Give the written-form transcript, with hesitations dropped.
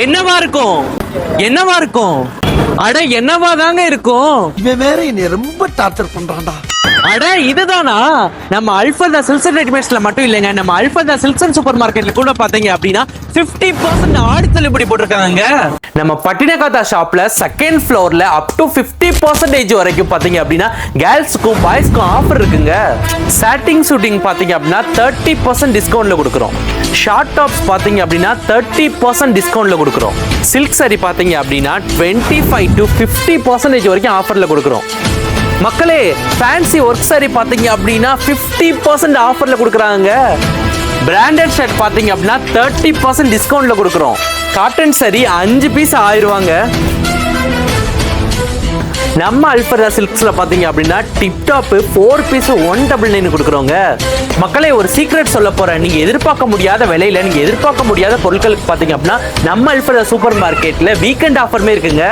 என்னவா இருக்கும்? என்னவா இருக்கும்? அட என்னவா தாங்க இருக்கும்? இவன் வேற என்னை ரொம்ப டார்ச்சர் பண்றான்டா. அட இதுதானா? நம்ம அல்ஃபதா சில்க்ஸ் அண்ட் ரெடிமேட்ஸ்ல மட்டும் இல்லைங்க, நம்ம அல்ஃபதா சில்க்ஸ் அண்ட் சூப்பர் மார்க்கெட்ல கூட பாத்தீங்க அப்படின்னா 50% ஆடி தள்ளுபடி போட்டிருக்காங்க. நம்ம பட்டினகாத்தா ஷாப்ல செகண்ட் ஃப்ளோர்ல அப் டு 50% வரைக்கும் பாத்தீங்க அப்படின்னா கேர்ள்ஸ்க்கும் பாய்ஸ்க்கும் ஆஃபர் இருக்குங்க. சாட்டிங் ஷூட்டிங் பாத்தீங்க அப்படின்னா 30% டிஸ்கவுண்ட்ல கொடுக்குறோம். ஷார்ட் டாப்ஸ் பாத்தீங்க அப்படின்னா 30% டிஸ்கவுண்ட்ல கொடுக்குறோம். சில்க் சாரி பாத்தீங்க அப்படின்னா 25 to 50% வரைக்கும் ஆஃபர்ல கொடுக்குறோம். மக்களே, ஃபேன்சி ஒர்க் சாரி பாத்தீங்க அப்படின்னா 50% ஆஃபர்ல கொடுக்குறாங்க. பிராண்டட் ஷர்ட் பாத்தீங்க அப்படின்னா 30% டிஸ்கவுண்ட்ல கொடுக்குறோம். காட்டன் சாரி 5 பீஸ் ஆயிருவாங்க. நம்ம அல்ஃபதா சில்க்ஸ்ல பாத்தீங்க அப்படின்னா டிப்டாப் 4 பீஸ் 199 கொடுக்குறோங்க. மக்களே, ஒரு சீக்ரெட் சொல்ல போறேன். நீங்க எதிர்பார்க்க முடியாத விலையில நீங்க எதிர்பார்க்க முடியாத பொருட்களுக்கு பாத்தீங்க அப்படின்னா நம்ம அல்ஃபதா சூப்பர் மார்க்கெட்ல வீக்கெண்ட் ஆஃபர்மே இருக்குங்க.